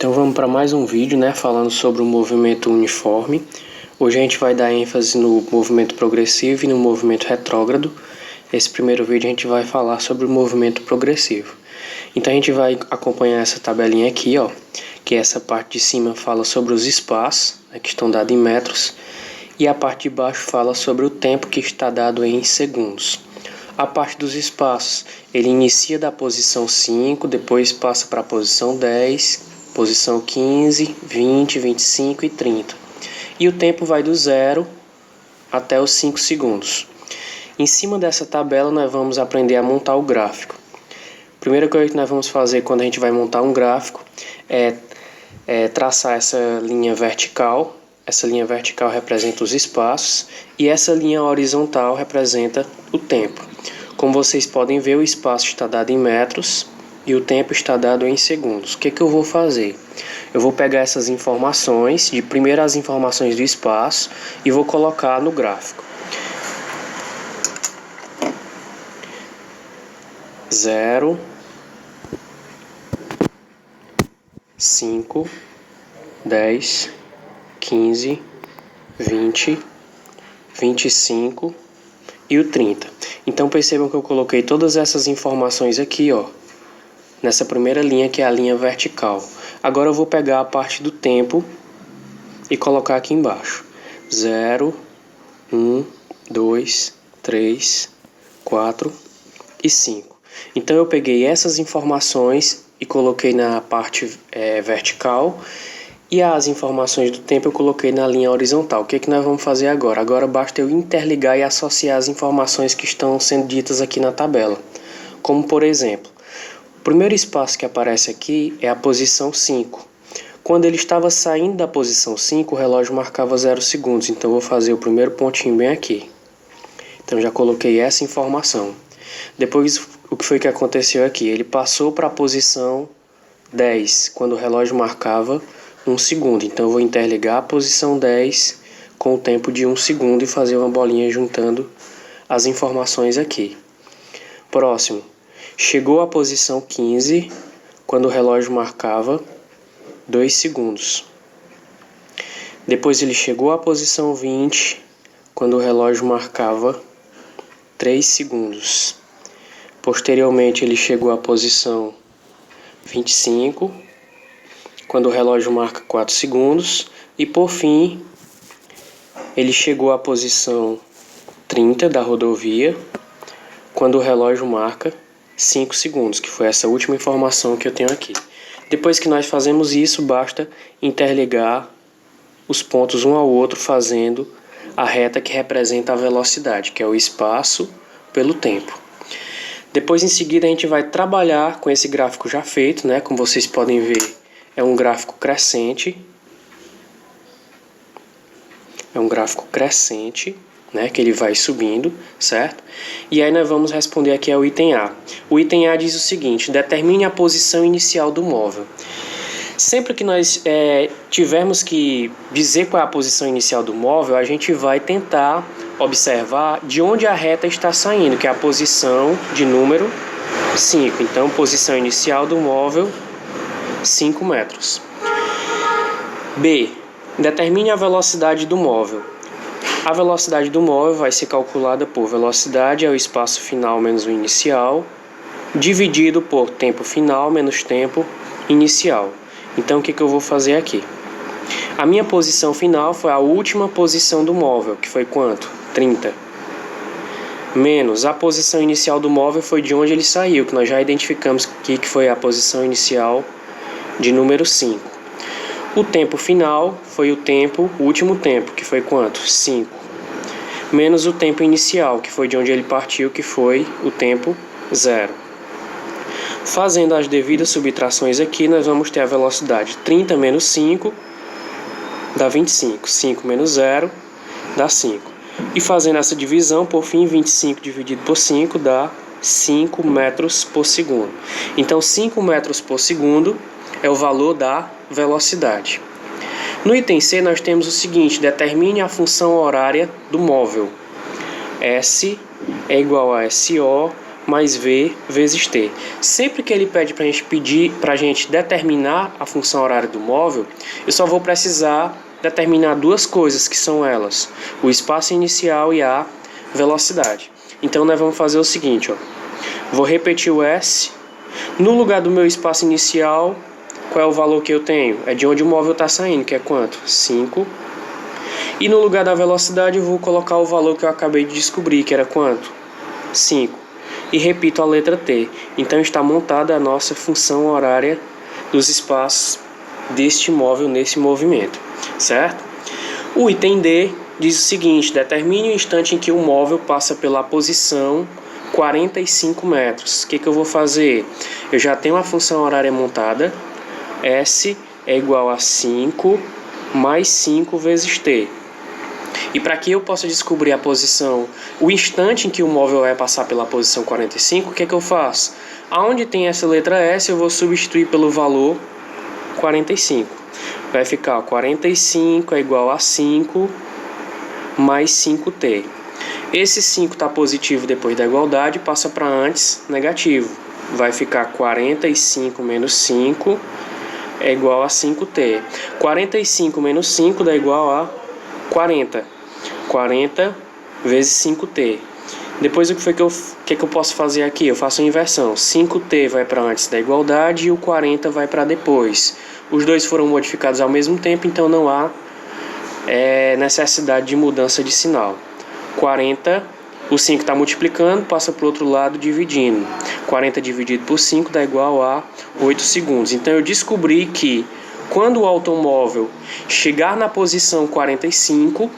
Então vamos para mais um vídeo, falando sobre o movimento uniforme. Hoje a gente vai dar ênfase no movimento progressivo e no movimento retrógrado. Esse primeiro vídeo a gente vai falar sobre o movimento progressivo. Então a gente vai acompanhar essa tabelinha aqui, que essa parte de cima fala sobre os espaços, que estão dados em metros, e a parte de baixo fala sobre o tempo que está dado em segundos. A parte dos espaços, ele inicia da posição 5, depois passa para a posição 10, posição 15, 20, 25 e 30. E o tempo vai do 0 até os 5 segundos. Em cima dessa tabela nós vamos aprender a montar o gráfico. A primeira coisa que nós vamos fazer quando a gente vai montar um gráfico é traçar essa linha vertical. Essa linha vertical representa os espaços e essa linha horizontal representa o tempo. Como vocês podem ver, o espaço está dado em metros e o tempo está dado em segundos. O que eu vou fazer? Eu vou pegar essas informações, de primeiro as informações do espaço, e vou colocar no gráfico. 0, 5, 10, 15, 20, 25 e o 30. Então percebam que eu coloquei todas essas informações aqui, nessa primeira linha, que é a linha vertical. Agora eu vou pegar a parte do tempo e colocar aqui embaixo. 0, 1, 2, 3, 4 e 5. Então eu peguei essas informações e coloquei na parte vertical, e as informações do tempo eu coloquei na linha horizontal. O que nós vamos fazer agora? Agora basta eu interligar e associar as informações que estão sendo ditas aqui na tabela. Como por exemplo, o primeiro espaço que aparece aqui é a posição 5. Quando ele estava saindo da posição 5, o relógio marcava 0 segundos. Então eu vou fazer o primeiro pontinho bem aqui. Então já coloquei essa informação. Depois, o que foi que aconteceu aqui? Ele passou para a posição 10, quando o relógio marcava 1 segundo. Então eu vou interligar a posição 10 com o tempo de 1 segundo e fazer uma bolinha juntando as informações aqui. Próximo. Chegou à posição 15, quando o relógio marcava 2 segundos. Depois ele chegou à posição 20, quando o relógio marcava 3 segundos. Posteriormente ele chegou à posição 25, quando o relógio marca 4 segundos. E por fim, ele chegou à posição 30 da rodovia, quando o relógio marca 5 segundos, que foi essa última informação que eu tenho aqui. Depois que nós fazemos isso, basta interligar os pontos um ao outro, fazendo a reta que representa a velocidade, que é o espaço pelo tempo. Depois, em seguida, a gente vai trabalhar com esse gráfico já feito, como vocês podem ver, é um gráfico crescente. É um gráfico crescente, que ele vai subindo, certo? E aí nós vamos responder aqui ao item A. O item A diz o seguinte: determine a posição inicial do móvel. Sempre que nós tivermos que dizer qual é a posição inicial do móvel, a gente vai tentar observar de onde a reta está saindo, que é a posição de número 5. Então, posição inicial do móvel, 5 metros. B. Determine a velocidade do móvel. A velocidade do móvel vai ser calculada por velocidade é o espaço final menos o inicial, dividido por tempo final menos tempo inicial. Então o que eu vou fazer aqui? A minha posição final foi a última posição do móvel, que foi quanto? 30. Menos a posição inicial do móvel foi de onde ele saiu, que nós já identificamos aqui que foi a posição inicial de número 5. O tempo final foi o último tempo, que foi quanto? 5. Menos o tempo inicial, que foi de onde ele partiu, que foi o tempo 0. Fazendo as devidas subtrações aqui, nós vamos ter a velocidade 30 menos 5 dá 25. 5 menos 0 dá 5. E fazendo essa divisão, por fim, 25 dividido por 5 dá 5 metros por segundo. Então, 5 metros por segundo é o valor da velocidade. No item C, nós temos o seguinte: determine a função horária do móvel. S é igual a SO mais V vezes T. Sempre que ele pede para a gente determinar a função horária do móvel, eu só vou precisar determinar duas coisas, que são elas: o espaço inicial e a velocidade. Então nós vamos fazer o seguinte, ó. Vou repetir o S. No lugar do meu espaço inicial, qual é o valor que eu tenho? É de onde o móvel está saindo, que é quanto? 5. E no lugar da velocidade eu vou colocar o valor que eu acabei de descobrir, que era quanto? 5. E repito a letra T. Então está montada a nossa função horária dos espaços deste móvel nesse movimento, certo? O item D diz o seguinte: determine o instante em que o móvel passa pela posição 45 metros. O que eu vou fazer? Eu já tenho a função horária montada. S é igual a 5 mais 5 vezes T. E para que eu possa descobrir a posição, o instante em que o móvel vai passar pela posição 45, o que eu faço? Aonde tem essa letra S, eu vou substituir pelo valor 45. Vai ficar 45 é igual a 5 mais 5T. Esse 5 está positivo depois da igualdade, passa para antes negativo. Vai ficar 45 menos 5 é igual a 5T. 45 menos 5 dá igual a 40. 40 vezes 5T. Depois o que eu posso fazer aqui? Eu faço a inversão. 5T vai para antes da igualdade e o 40 vai para depois. Os dois foram modificados ao mesmo tempo, então não há necessidade de mudança de sinal. 40, o 5 está multiplicando, passa para o outro lado dividindo. 40 dividido por 5 dá igual a 8 segundos. Então eu descobri que quando o automóvel chegar na posição 45,